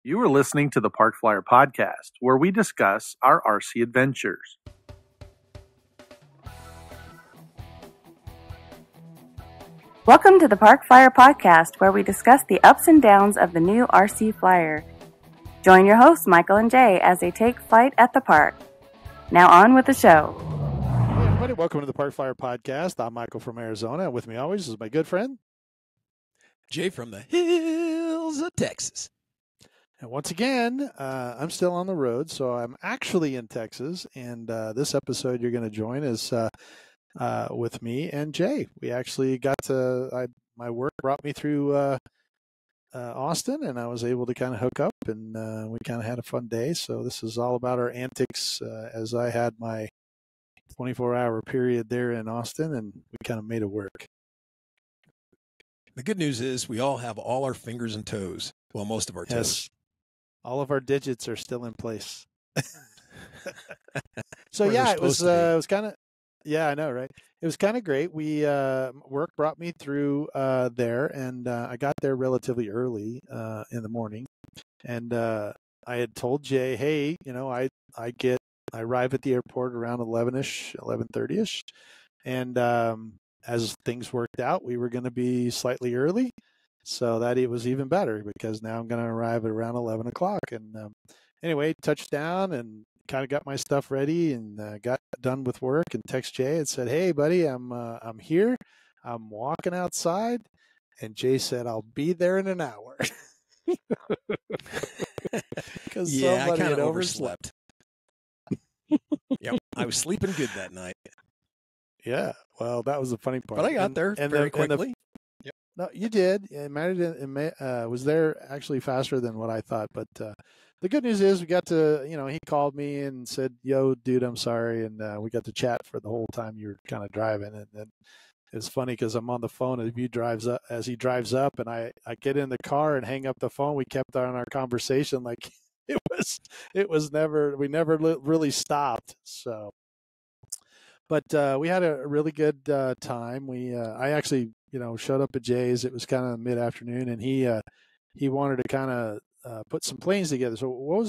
You are listening to the Park Flyer Podcast, where we discuss our RC adventures. Welcome to the Park Flyer Podcast, where we discuss the ups and downs of the new RC Flyer. Join your hosts, Michael and Jay, as they take flight at the park. Now on with the show. Hey everybody, welcome to the Park Flyer Podcast. I'm Michael from Arizona. With me always is my good friend Jay from the hills of Texas. And once again, I'm still on the road, so I'm actually in Texas. And this episode you're going to join is with me and Jay. We actually got to, my work brought me through Austin, and I was able to kind of hook up, and we kind of had a fun day. So this is all about our antics as I had my 24-hour period there in Austin, and we kind of made it work. The good news is we all have all our fingers and toes. Well, most of our toes. Yes. All of our digits are still in place. So yeah, it was kind of, yeah, I know, right? It was kind of great. We work brought me through there, and I got there relatively early in the morning, and I had told Jay, hey, you know, I arrive at the airport around 11ish, 11:30ish, and as things worked out, we were going to be slightly early, so that it was even better because now I'm going to arrive at around 11 o'clock. And anyway, touched down and kind of got my stuff ready and got done with work and text Jay and said, hey, buddy, I'm here. I'm walking outside. And Jay said, I'll be there in an hour. Because yeah, somebody I kind had of overslept. Yep, I was sleeping good that night. Yeah, well, that was the funny part. But I got there very quickly. Yep. No, you did. It was there actually faster than what I thought. But the good news is we got to, you know, he called me and said, yo, dude, I'm sorry. And we got to chat for the whole time you were kind of driving. And then it's funny because I'm on the phone as he drives up, and I get in the car and hang up the phone. We kept on our conversation like we never really stopped. So. But we had a really good time. I actually, you know, showed up at Jay's. It was kind of mid-afternoon, and he wanted to kind of put some planes together. So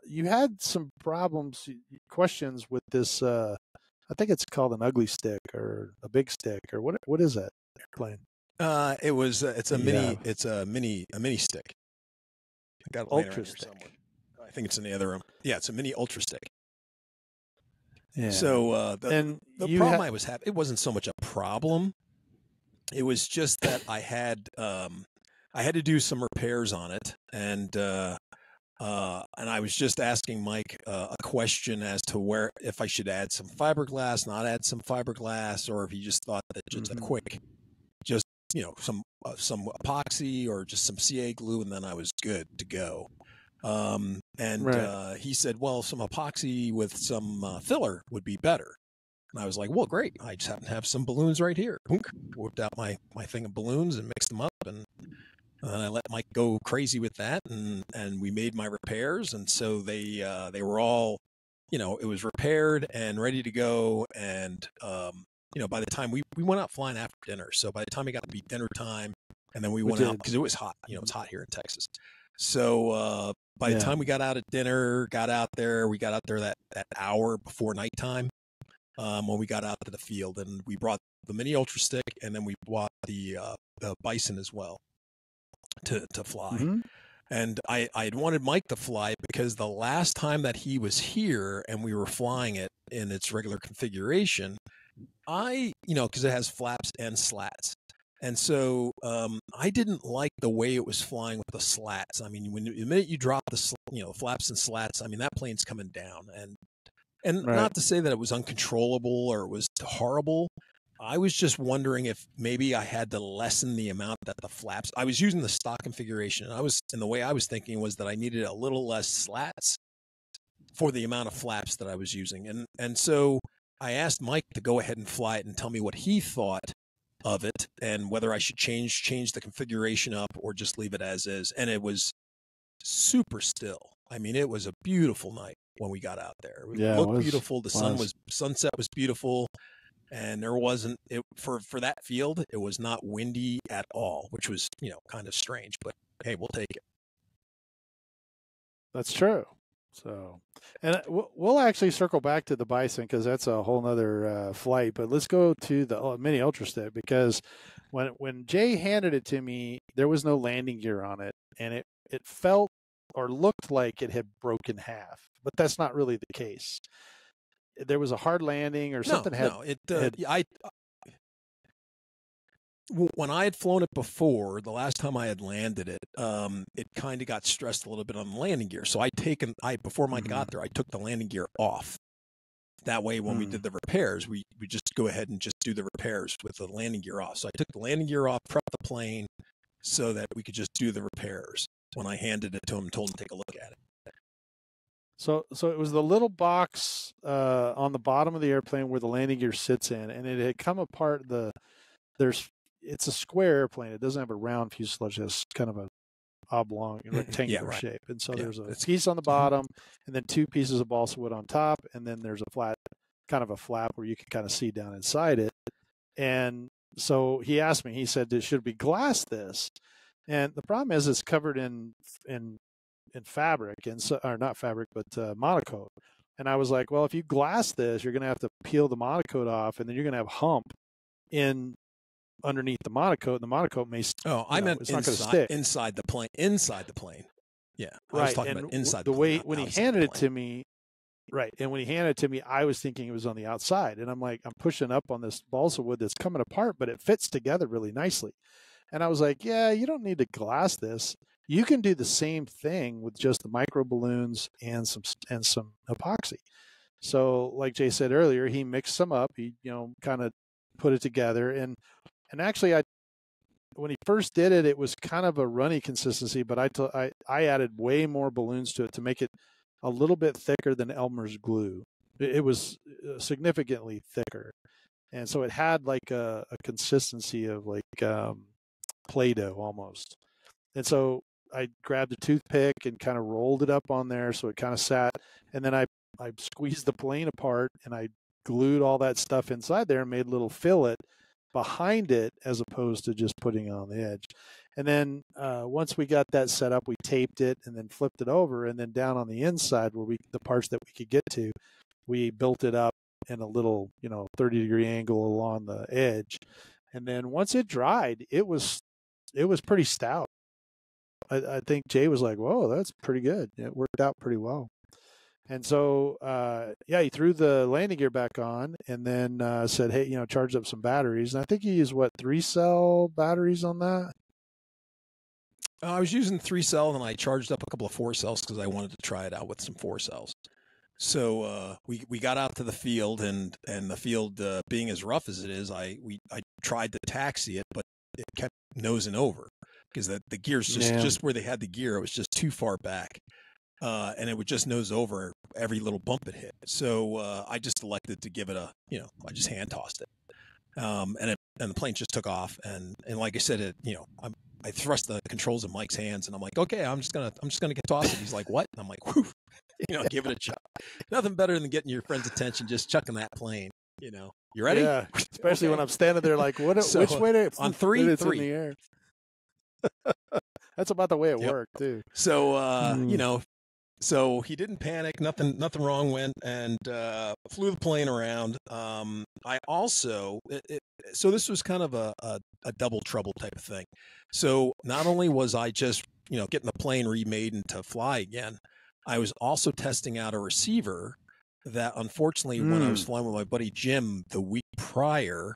you had some questions with this? I think it's called an ugly stick or a big stick or what is that airplane? It's a mini stick. I got it Ultra stick. somewhere. I think it's in the other room. Yeah, it's a mini ultra stick. Yeah. So the problem I was having, it wasn't so much a problem. It was just that I had to do some repairs on it, and I was just asking Mike a question as to if I should add some fiberglass, not add some fiberglass, or if he just thought that just a quick, just, you know, some epoxy or just some CA glue, and then I was good to go. Right. He said, well, some epoxy with some filler would be better. And I was like, well, great. I just happen to have some balloons right here. Whipped out my thing of balloons and mixed them up. And I let Mike go crazy with that. And we made my repairs. And so they were all, you know, it was repaired and ready to go. And, you know, by the time we went out flying after dinner. So by the time it got to be dinner time, and then we went out because it was hot. You know, it's hot here in Texas. So by the time we got out at dinner, we got out there that hour before nighttime when we got out to the field, and we brought the mini ultra stick, and then we bought the Bison as well to fly. Mm-hmm. And I had wanted Mike to fly because the last time that he was here and we were flying it in its regular configuration, because it has flaps and slats. And so I didn't like the way it was flying with the slats. I mean, the minute you drop the flaps and slats, I mean, that plane's coming down. And right. Not to say that it was uncontrollable or it was horrible. I was just wondering if maybe I had to lessen the amount that the flaps. I was using the stock configuration, and the way I was thinking was that I needed a little less slats for the amount of flaps that I was using. And so I asked Mike to go ahead and fly it and tell me what he thought of it and whether I should change the configuration up or just leave it as is. And it was super still. I mean, it was a beautiful night when we got out there. It looked beautiful. The sunset was beautiful, and there wasn't for that field. It was not windy at all, which was kind of strange. But hey, we'll take it. That's true. So, and we'll actually circle back to the Bison because that's a whole nother flight. But let's go to the Mini Ultra Stick because when Jay handed it to me, there was no landing gear on it, and it felt or looked like it had broken half, but that's not really the case. There was a hard landing or something. When I had flown it before, the last time I had landed it, it kind of got stressed a little bit on the landing gear. So before Mike got there, I took the landing gear off. That way, when we did the repairs, we just go ahead and just do the repairs with the landing gear off. So I took the landing gear off, prepped the plane so that we could just do the repairs. When I handed it to him and told him to take a look at it. So it was the little box on the bottom of the airplane where the landing gear sits in, and it had come apart. It's a square airplane. It doesn't have a round fuselage. It's kind of a oblong, rectangular shape. And so there's a piece on the bottom, and then two pieces of balsa wood on top, and then there's a flat, kind of a flap where you can kind of see down inside it. And so he asked me. He said, "Should we glass this?" And the problem is, it's covered in fabric, or not fabric, but monocoat. And I was like, well, if you glass this, you're going to have to peel the monocoat off, and then you're going to have hump in underneath the monocoat. And the monocoat may. I meant it's not going to stick inside the plane. Inside the plane. Yeah, I was talking about inside the plane. When he handed it to me. Right. And when he handed it to me, I was thinking it was on the outside. And I'm like, I'm pushing up on this balsa wood that's coming apart, but it fits together really nicely. And I was like, yeah, you don't need to glass this. You can do the same thing with just the micro balloons and some epoxy. So like Jay said earlier, he mixed some up. He, kind of put it together. And actually, when he first did it, it was kind of a runny consistency, but I added way more balloons to it to make it a little bit thicker than Elmer's glue. It was significantly thicker. And so it had like a consistency of like Play-Doh almost. And so I grabbed a toothpick and kind of rolled it up on there so it kind of sat. And then I squeezed the plane apart and I glued all that stuff inside there and made a little fillet behind it as opposed to just putting it on the edge. And then once we got that set up, we taped it and then flipped it over. And then down on the inside where the parts that we could get to, we built it up in a little, 30-degree angle along the edge. And then once it dried, it was pretty stout. I think Jay was like, whoa, that's pretty good. It worked out pretty well. And so, he threw the landing gear back on and then said, hey, charge up some batteries. And I think he used 3-cell batteries on that? I was using 3-cell and I charged up a couple of 4-cells because I wanted to try it out with some 4-cells. So we got out to the field and the field being as rough as it is, I tried to taxi it, but it kept nosing over because the gear's just where they had the gear, it was just too far back. And it would just nose over every little bump it hit. So I just elected to give it I just hand tossed it. And the plane just took off. And like I said, I thrust the controls in Mike's hands and I'm like, okay, I'm just gonna get tossed. And he's like, what? And I'm like, whew, give it a shot. Nothing better than getting your friend's attention, just chucking that plane. You ready? Yeah, especially when I'm standing there like, which way to on 3 it's in the air. That's about the way it worked too. So so he didn't panic. Nothing wrong went and flew the plane around. I also so this was kind of a double trouble type of thing. So not only was I just getting the plane remade and to fly again, I was also testing out a receiver that unfortunately when I was flying with my buddy Jim the week prior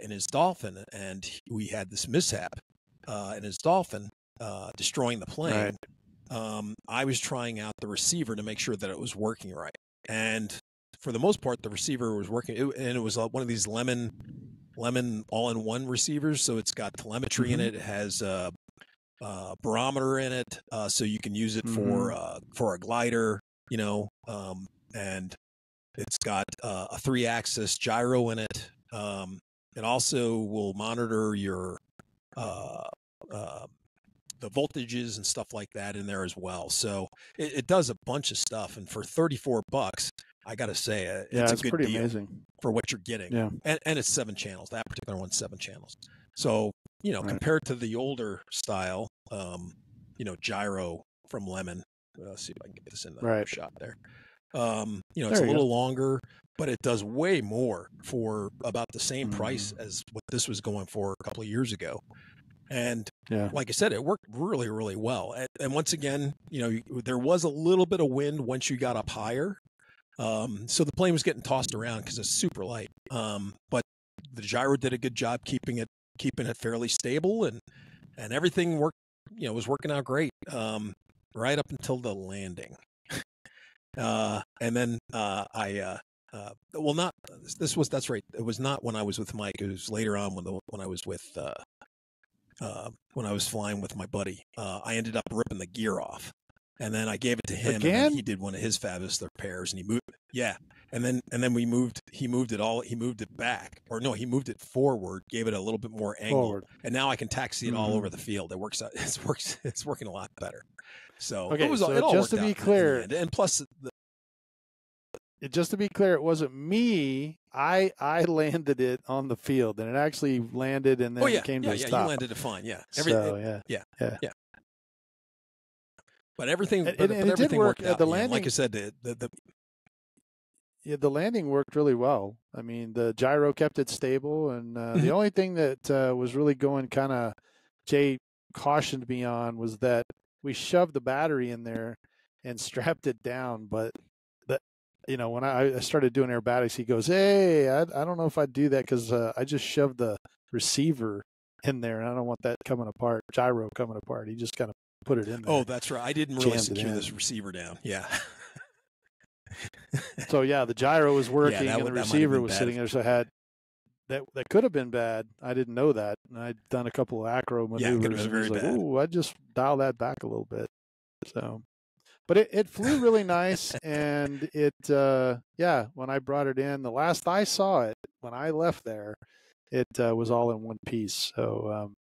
in his Dolphin, and we had this mishap in his Dolphin destroying the plane. Right. I was trying out the receiver to make sure that it was working right, and for the most part the receiver was working, and it was one of these lemon all-in-one receivers, so it's got telemetry in it. It has barometer in it, so you can use it for a glider, and it's got a 3-axis gyro in it. It also will monitor your the voltages and stuff like that in there as well. So it does a bunch of stuff, and for $34, I got to say, it's a good pretty deal amazing for what you're getting. Yeah. And it's 7 channels. That particular one's 7 channels. So, compared to the older style, gyro from Lemon, see if I can get this in the Right. shot there. It's There a you little go. longer, but it does way more for about the same price Mm. as what this was going for a couple of years ago. And Yeah. like I said, it worked really, really well. And once again, there was a little bit of wind once you got up higher. So the plane was getting tossed around because it's super light. But the gyro did a good job keeping it fairly stable, and everything worked, was working out great. Right up until the landing. And then that's right. It was not when I was with Mike. It was later on when I was with when I was flying with my buddy. I ended up ripping the gear off, and then I gave it to him, Again? and then he did one of his fabulous repairs, and he moved. Yeah, and then he moved it back, or no, he moved it forward, gave it a little bit more angle, Forward. and now I can taxi it all Mhm. over the field. It works out. It's working a lot better. So Okay, it so all just worked to be out in the clear- end. And plus, Just to be clear, it wasn't me. I landed it on the field, and it actually landed and then came to a stop. you landed it fine. Yeah, But everything, And- but, and but it did everything work. worked out. The Like landing- I said, the the landing worked really well. I mean, the gyro kept it stable, and the only thing that was really going kind of, Jay cautioned me on, was that we shoved the battery in there and strapped it down. But when I started doing aerobatics, he goes, "Hey, I don't know if I'd do that because I just shoved the receiver in there, and I don't want that gyro coming apart." He just kind of put it in there. Oh, that's right. I didn't really Jammed it secure in. this receiver down. Yeah. So yeah, the gyro was working, that and the might have receiver been was bad. sitting there. So I had that could have been bad. I didn't know that, and I'd done a couple of acro Yeah, it maneuvers. could have been and very I was like, bad. "Ooh, I just dial that back a little bit." So, but it flew really nice, and it when I brought it in, the last I saw it when I left there, it was all in one piece. So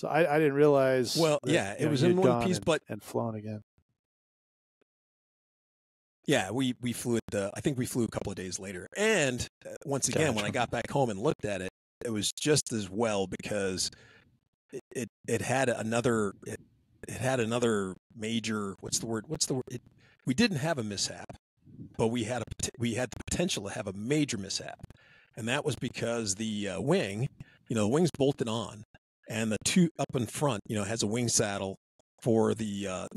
I didn't realize. Well, that, yeah, it was you'd in one gone piece, but and flown again. yeah, we flew it. I think we flew a couple of days later. And once again, when I got back home and looked at it, it was just as well because it had another major. What's the word? We didn't have a mishap, but we had the potential to have a major mishap, and that was because the wing, the wing's bolted on, and the two up in front, has a wing saddle for the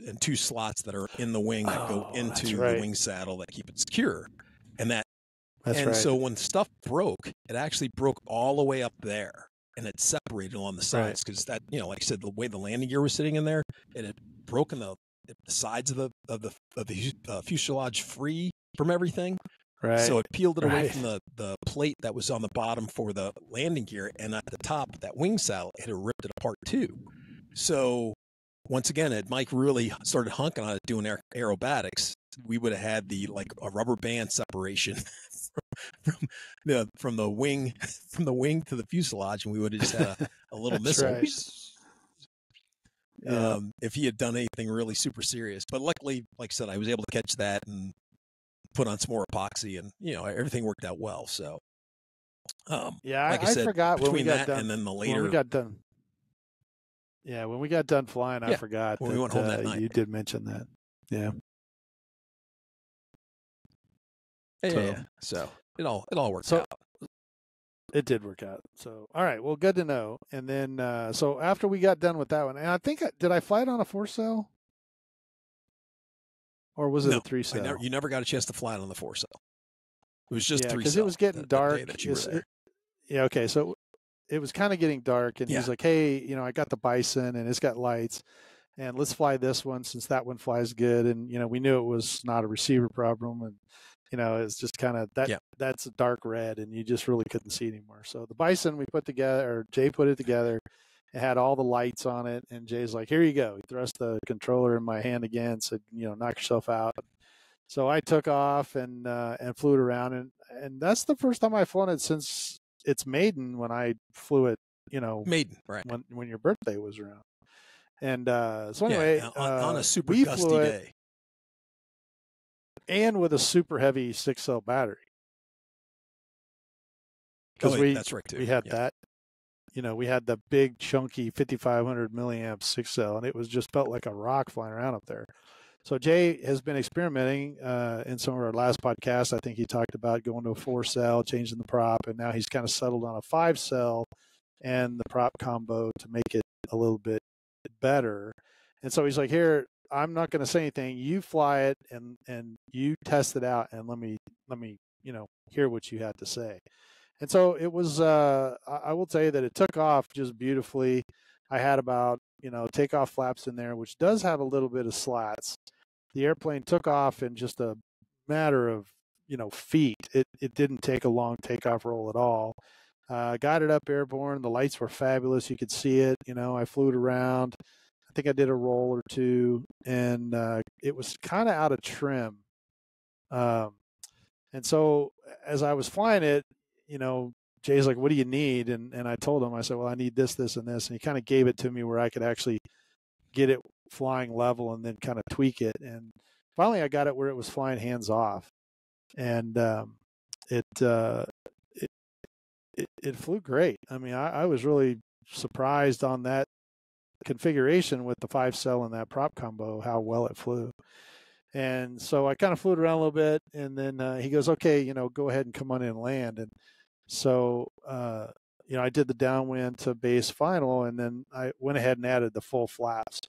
and two slots that are in the wing that go into the wing saddle that keep it secure, so when stuff broke, it actually broke all the way up there, and it separated along the sides because that, like I said, the way the landing gear was sitting in there, it had broken the sides of the fuselage free from everything. Right. So it peeled it away from the plate that was on the bottom for the landing gear, and at the top, that wing saddle, it had ripped it apart too. So once again, had Mike really started honking on it doing aerobatics, we would have had a rubber band separation from the wing to the fuselage, and we would have just had a little missile. Right. If he had done anything really super serious. But luckily, like I said, I was able to catch that and put on some more epoxy, and everything worked out well. So like I said, forgot when we between got that done, and then the later, when we got done. Yeah, when we got done flying, I forgot when that we went home that night. you did mention that. Yeah. Yeah. So it all worked out. It did work out. So, all right. Well, good to know. And then, so after we got done with that one, and I think, did I fly it on a 4-cell? Or was it a 3-cell? You never got a chance to fly it on the 4-cell. It was just 3-cell. Because it was getting dark. That you were there. Okay. So it was kind of getting dark, and he's like, "Hey, I got the Bison, and it's got lights, and let's fly this one since that one flies good." And we knew it was not a receiver problem, and it's just kind of that. Yeah. That's a dark red, and you just really couldn't see anymore. So the Bison we put together, or Jay put it together. It had all the lights on it, and Jay's like, "Here you go." He thrust the controller in my hand again, said, "Knock yourself out." So I took off and flew it around, and that's the first time I've flown it since its maiden, when I flew it. Maiden, right? When your birthday was around, and so anyway, on a super we gusty flew it, day, and with a super heavy 6-cell battery. Because that's right too. We had that. We had the big chunky 5,500 milliamp 6-cell, and it was just felt like a rock flying around up there. So Jay has been experimenting in some of our last podcasts. I think he talked about going to a 4-cell, changing the prop, and now he's kind of settled on a 5-cell and the prop combo to make it a little bit better. And so he's like, here, I'm not going to say anything. You fly it and you test it out, and let me hear what you had to say. And so it was. I will tell you that it took off just beautifully. I had about takeoff flaps in there, which does have a little bit of slats. The airplane took off in just a matter of feet. It didn't take a long takeoff roll at all. Got it up airborne. The lights were fabulous. You could see it. I flew it around. I think I did a roll or two, and it was kind of out of trim. And so as I was flying it, Jay's like, "What do you need?" And I told him, I said, "Well, I need this, this, and this." And he kind of gave it to me where I could actually get it flying level and then kind of tweak it. And finally, I got it where it was flying hands off, and it flew great. I mean, I was really surprised on that configuration with the 5-cell and that prop combo, how well it flew. And so I kind of flew it around a little bit, and then he goes, "Okay, go ahead and come on in and land." And so, I did the downwind to base final, and then I went ahead and added the full flaps.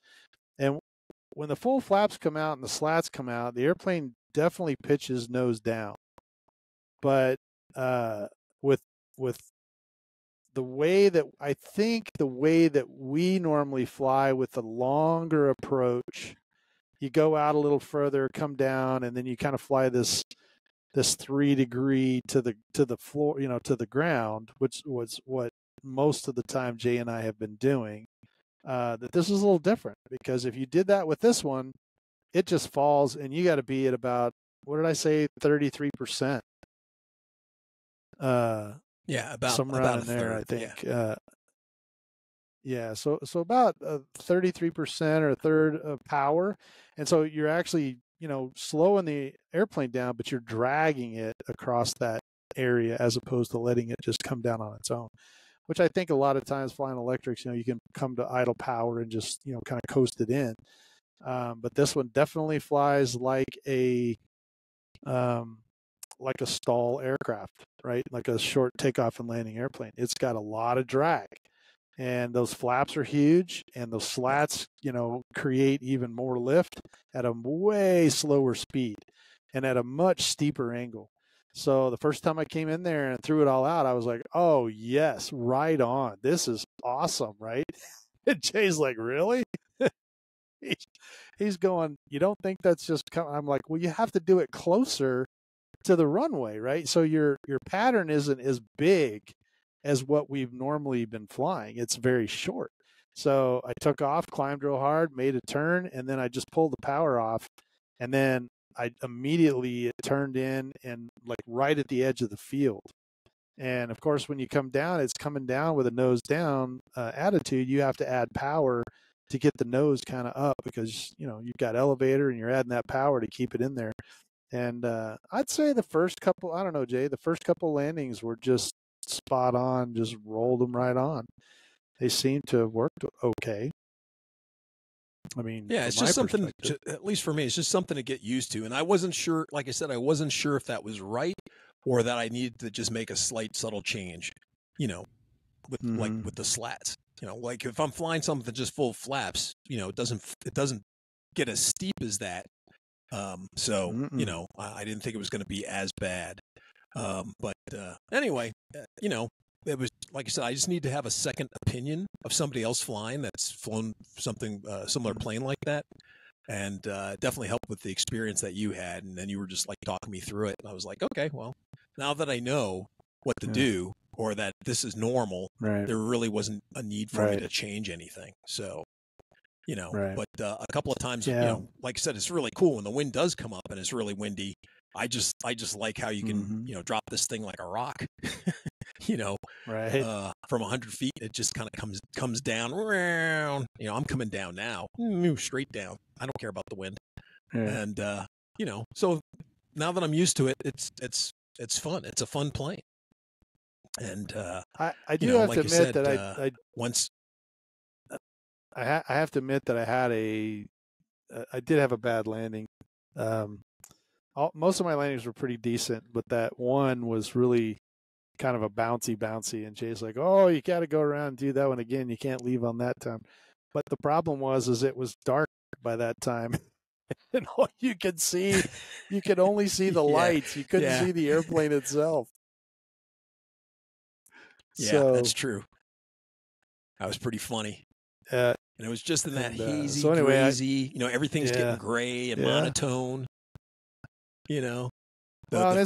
And when the full flaps come out and the slats come out, the airplane definitely pitches nose down. But with the way that we normally fly with the longer approach, you go out a little further, come down, and then you kind of fly this 3-degree to the floor, to the ground, which was what most of the time Jay and I have been doing. That this is a little different, because if you did that with this one, it just falls, and you got to be at about, what did I say, 33%. About somewhere about in there, I think. Yeah. So about 33% or a third of power, and so you're actually slowing the airplane down, but you're dragging it across that area as opposed to letting it just come down on its own. Which I think a lot of times flying electrics, you can come to idle power and just kind of coast it in. But this one definitely flies like a stall aircraft, right? Like a short takeoff and landing airplane. It's got a lot of drag, and those flaps are huge, and those slats, create even more lift at a way slower speed and at a much steeper angle. So the first time I came in there and threw it all out, I was like, "Oh yes, right on. This is awesome, right?" And Jay's like, "Really?" He's going, "You don't think that's just coming?" I'm like, "Well, you have to do it closer to the runway, right? So your pattern isn't as big as what we've normally been flying. It's very short." So I took off, climbed real hard, made a turn, and then I just pulled the power off, and then it turned in and like right at the edge of the field. And of course, when you come down, it's coming down with a nose down attitude. You have to add power to get the nose kind of up, because you've got elevator and you're adding that power to keep it in there. And I'd say the first couple, I don't know, Jay, the first couple landings were just spot on, just rolled them right on. They seem to have worked okay. I mean, Yeah, it's just something, at least for me, it's just something to get used to. And I wasn't sure, like I said, I wasn't sure if that was right or that I needed to just make a slight subtle change, with the slats. Like if I'm flying something that's just full flaps, it doesn't get as steep as that. I didn't think it was going to be as bad. But anyway, it was, like I said, I just need to have a second opinion of somebody else flying that's flown something similar plane like that, and definitely helped with the experience that you had. And then you were just like talking me through it, and I was like, okay, well, now that I know what to do, or that this is normal, there really wasn't a need for me to change anything. So, but a couple of times, like I said, it's really cool when the wind does come up and it's really windy. I just like how you can, drop this thing like a rock, from 100 feet. It just kind of comes down. I'm coming down now, straight down. I don't care about the wind. And, so now that I'm used to it, it's fun. It's a fun plane. And, I do have to admit that once I have to admit that I had I did have a bad landing. Most of my landings were pretty decent, but that one was really kind of a bouncy. And Jay's like, "Oh, you got to go around and do that one again. You can't leave on that time." But the problem is it was dark by that time. And all you could only see the lights. You couldn't see the airplane itself. Yeah, that's true. That was pretty funny. And it was just in that hazy, grazy, everything's getting gray and monotone. The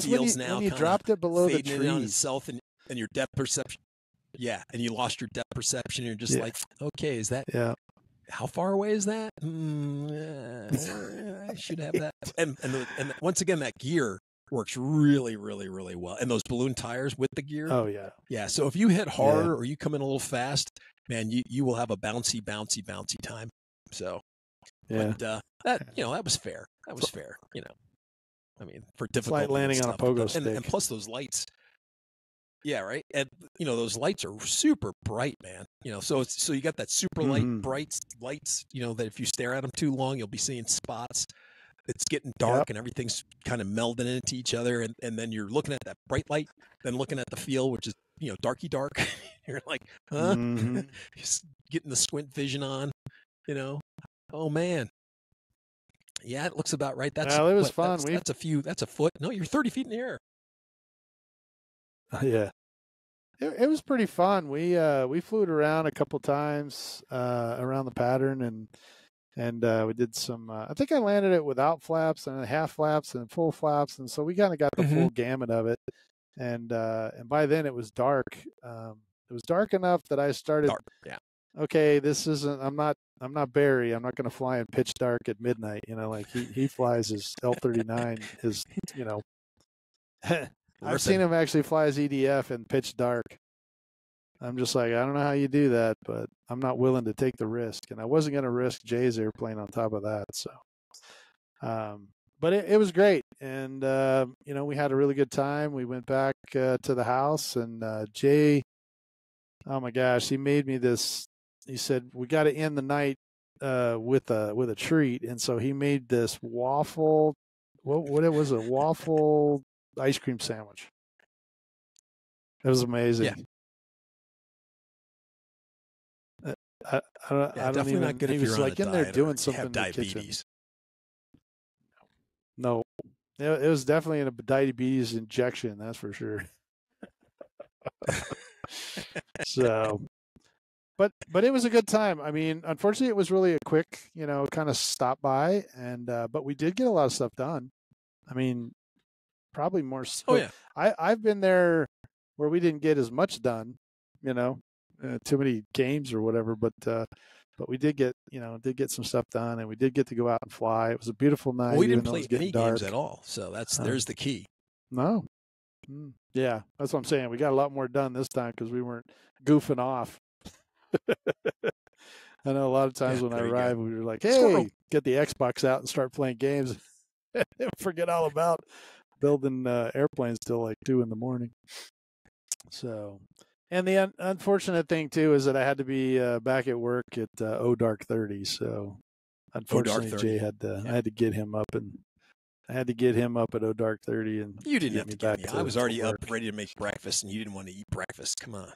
fields now when you dropped it below the trees. On itself and your depth perception. Yeah, and you lost your depth perception. You're just like, okay, is that? Yeah. How far away is that? I should have that. And once again, that gear works really, really, really well. And those balloon tires with the gear. Oh yeah. Yeah. So if you hit harder or you come in a little fast, man, you will have a bouncy time. So but that was fair. That was fair. I mean, for difficult like landing on a pogo stick. And plus those lights. Yeah, right. And those lights are super bright, man. So you got that super bright lights. That if you stare at them too long, you'll be seeing spots. It's getting dark and everything's kind of melding into each other, and then you're looking at that bright light, then looking at the field, which is darky dark. You're like, huh? Just getting the squint vision on. Oh man. Yeah, it looks about right. It was fun. That's a foot. No, you're 30 feet in the air. Yeah, it was pretty fun. We flew it around a couple times around the pattern, and we did some. I think I landed it without flaps and half flaps and full flaps, and so we kind of got the full gamut of it. And by then it was dark. It was dark enough that I started. Okay, this isn't. I'm not Barry. I'm not going to fly in pitch dark at midnight. Like he flies his L-39. His I've seen him actually fly his EDF in pitch dark. I'm just like, I don't know how you do that, but I'm not willing to take the risk. And I wasn't going to risk Jay's airplane on top of that. So, but it was great. And, we had a really good time. We went back to the house, and Jay, oh my gosh, he made me this. He said, we got to end the night with a treat. And so he made this waffle. What it was, a waffle ice cream sandwich. It was amazing. Yeah. I don't even. Not good he if was you're like on in a there diet doing or something have in the kitchen. diabetes. No, it was definitely a diabetes injection. That's for sure. So, but it was a good time. I mean, unfortunately, it was really a quick, kind of stop by, and but we did get a lot of stuff done. I mean, probably more. So. Oh yeah. I've been there where we didn't get as much done. Too many games or whatever, but we did get some stuff done, and we did get to go out and fly. It was a beautiful night. Well, we didn't play any games at all, so there's the key. No, yeah, that's what I'm saying. We got a lot more done this time because we weren't goofing off. I know a lot of times when I arrived, we were like, "Hey, get the Xbox out and start playing games," and forget all about building airplanes till like 2 a.m. So. And the unfortunate thing too is that I had to be back at work at dark 30. So unfortunately, Jay I had to get him up, and I had to get him up at dark 30. And you didn't have to get me. I was already up, ready to make breakfast, and you didn't want to eat breakfast. Come on,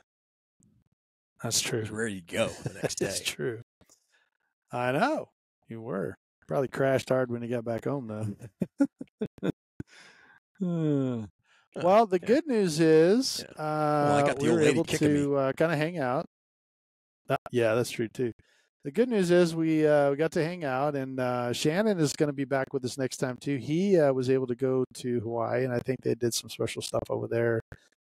that's true. I was ready to go the next day. That's true. I know you were probably crashed hard when you got back home, though. Well, the good news is I got the we old were lady able to kind of hang out. Yeah, that's true too. The good news is we got to hang out, and Shannon is going to be back with us next time too. He was able to go to Hawaii, and I think they did some special stuff over there.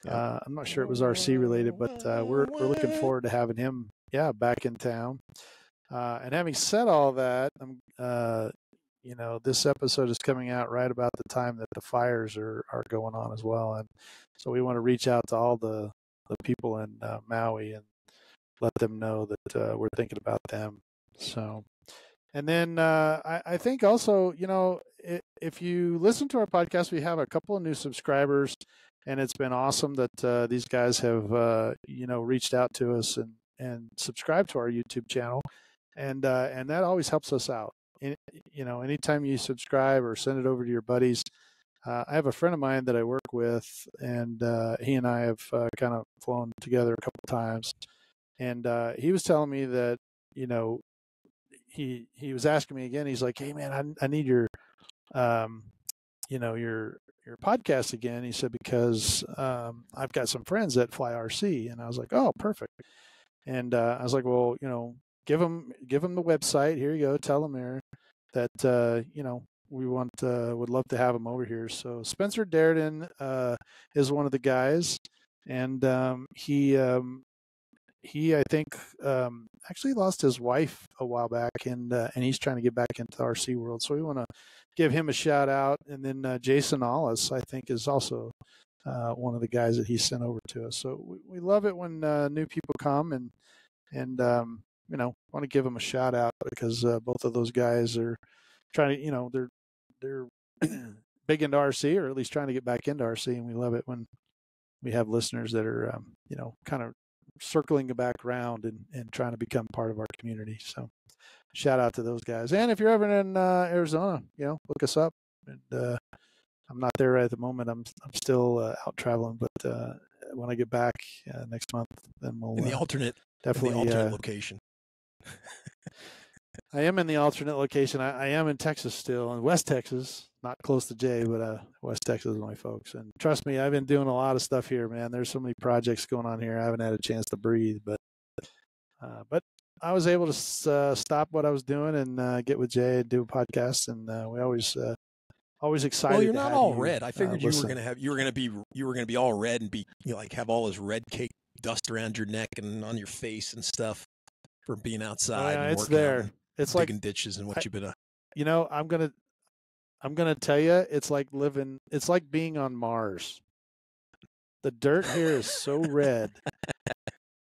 I'm not sure it was RC related, but we're looking forward to having him back in town. And having said all that, this episode is coming out right about the time that the fires are going on as well. And so we want to reach out to all the people in Maui and let them know that we're thinking about them. So, and then I think also, if you listen to our podcast, we have a couple of new subscribers, and it's been awesome that these guys have, reached out to us and subscribed to our YouTube channel. And that always helps us out. anytime you subscribe or send it over to your buddies. I have a friend of mine that I work with, and he and I have kind of flown together a couple times. And he was telling me that, he was asking me again. He's like, "Hey, man, I need your, your podcast again." He said, because I've got some friends that fly RC, and I was like, "Oh, perfect." And I was like, "Well, give them the website. Here you go. Tell them there that we would love to have him over here." So Spencer Darden is one of the guys, and he I think actually lost his wife a while back, and he's trying to get back into the RC world. So we want to give him a shout out. And then Jason Allis, I think, is also one of the guys that he sent over to us. So we love it when new people come and want to give them a shout out, because both of those guys are trying to, they're big into RC, or at least trying to get back into RC. And we love it when we have listeners that are, kind of circling back around and trying to become part of our community. So shout out to those guys. And if you're ever in Arizona, look us up. And I'm not there right at the moment. I'm still out traveling, but when I get back next month, then we'll in the alternate location. I am in the alternate location. I am in Texas still, in West Texas, not close to Jay, but West Texas is my folks. And trust me, I've been doing a lot of stuff here, man. There's so many projects going on here. I haven't had a chance to breathe, but I was able to stop what I was doing and get with Jay and do a podcast. And we always excited. Well, you're not all you, red. I figured you were going to be all red and be have all this red cake dust around your neck and on your face and stuff from being outside. And it's there. It's digging like ditches and what you've been. I'm gonna tell you, it's like being on Mars. The dirt here is so red,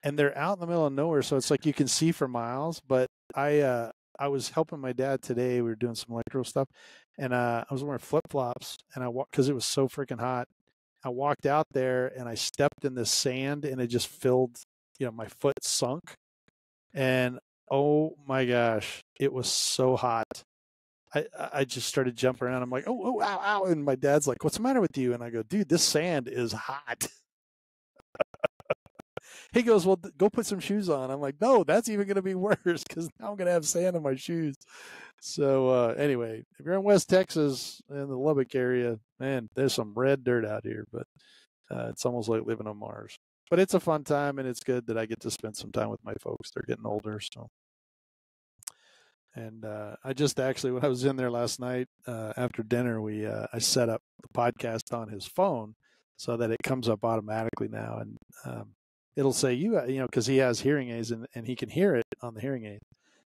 and they're out in the middle of nowhere, so it's like you can see for miles. But I was helping my dad today. We were doing some electrical stuff, and I was wearing flip flops, and I walked because it was so freaking hot. I walked out there and I stepped in this sand, and it just filled. My foot sunk, and oh my gosh, it was so hot. I just started jumping around. I'm like, oh, ow, ow. And my dad's like, "What's the matter with you?" And I go, "Dude, this sand is hot." He goes, "Well, go put some shoes on." I'm like, "No, that's even going to be worse, because now I'm going to have sand in my shoes." So anyway, if you're in West Texas in the Lubbock area, man, there's some red dirt out here, but it's almost like living on Mars. But it's a fun time, and it's good that I get to spend some time with my folks. They're getting older, so. And I just actually, when I was in there last night after dinner, I set up the podcast on his phone so that it comes up automatically now, and it'll say because he has hearing aids and he can hear it on the hearing aid.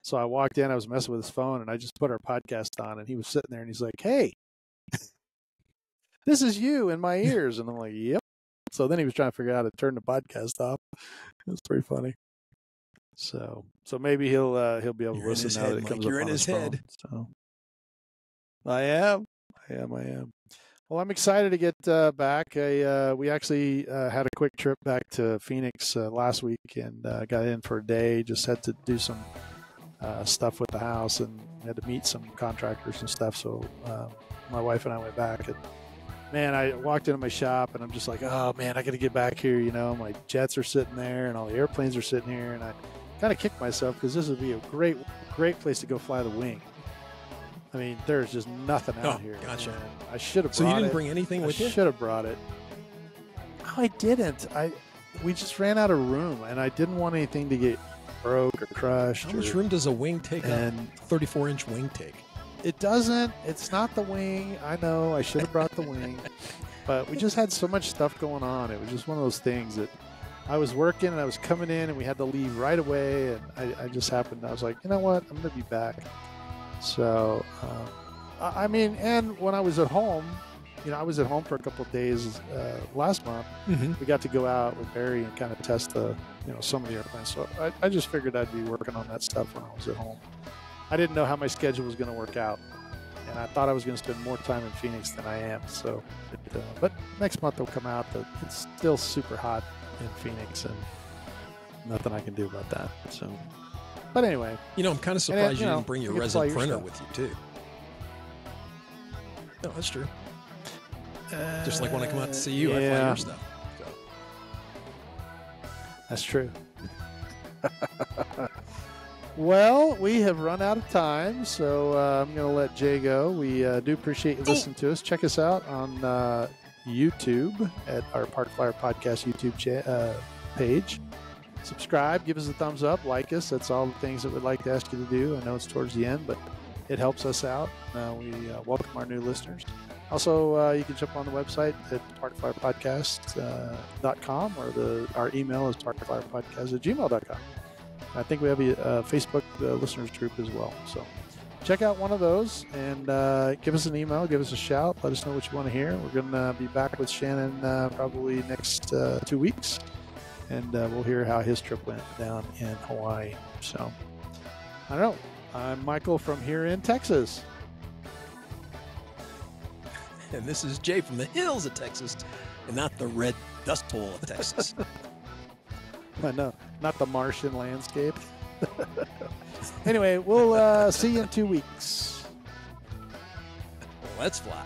So I walked in, I was messing with his phone, and I just put our podcast on, and he was sitting there, and he's like, "Hey, this is you in my ears," and I'm like, "Yep." So then he was trying to figure out how to turn the podcast off. It was pretty funny. So maybe he'll be able to listen now that it comes up on his phone. So I am. Well, I'm excited to get back. We actually had a quick trip back to Phoenix last week, and got in for a day. Just had to do some stuff with the house, and had to meet some contractors and stuff. So my wife and I went back, and man, I walked into my shop, and I'm just like, "Oh man, I got to get back here." My jets are sitting there, and all the airplanes are sitting here, and I kind of kicked myself, because this would be a great place to go fly the wing. I mean, there's just nothing out here. Gotcha. And I should have brought it. So you didn't bring anything with you? I should have brought it. No, I didn't. We just ran out of room, and I didn't want anything to get broke or crushed. How much room does a wing take? And 34-inch wing take? It doesn't. It's not the wing. I know. I should have brought the wing. But we just had so much stuff going on. It was just one of those things that I was working, and I was coming in, and we had to leave right away. And I just happened. I was like, you know what? I'm going to be back. So, and when I was at home, I was at home for a couple of days last month. Mm-hmm. We got to go out with Barry and kind of test some of the airplanes. So I just figured I'd be working on that stuff when I was at home. I didn't know how my schedule was going to work out, and I thought I was going to spend more time in Phoenix than I am. So, but next month will come out. It's still super hot in Phoenix, and nothing I can do about that. So, But anyway, I'm kind of surprised you didn't bring your you get to fly resin your printer stuff. with you too. No, that's true. Just like when I come out to see you, I fly yeah. your stuff. So. That's true. Well, we have run out of time, so I'm going to let Jay go. We do appreciate you listening to us. Check us out on YouTube at our Park Flyer Podcast YouTube page. Subscribe, give us a thumbs up, like us. That's all the things that we'd like to ask you to do. I know it's towards the end, but it helps us out. We welcome our new listeners. Also, you can jump on the website at parkflyerpodcast.com or our email is parkflyerpodcast@gmail.com. I think we have a Facebook listeners group as well. So check out one of those and give us an email, give us a shout. Let us know what you want to hear. We're going to be back with Shannon probably next 2 weeks. And we'll hear how his trip went down in Hawaii. So I don't know. I'm Michael from here in Texas. And this is Jay from the hills of Texas and not the red dust bowl of Texas. I know, not the Martian landscape. Anyway, we'll see you in 2 weeks. Let's fly.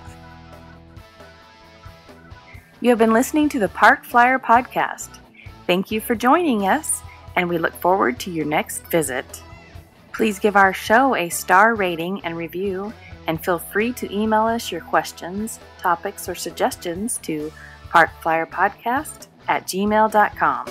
You have been listening to the Park Flyer Podcast. Thank you for joining us, and we look forward to your next visit. Please give our show a star rating and review, and feel free to email us your questions, topics, or suggestions to parkflyerpodcast@gmail.com.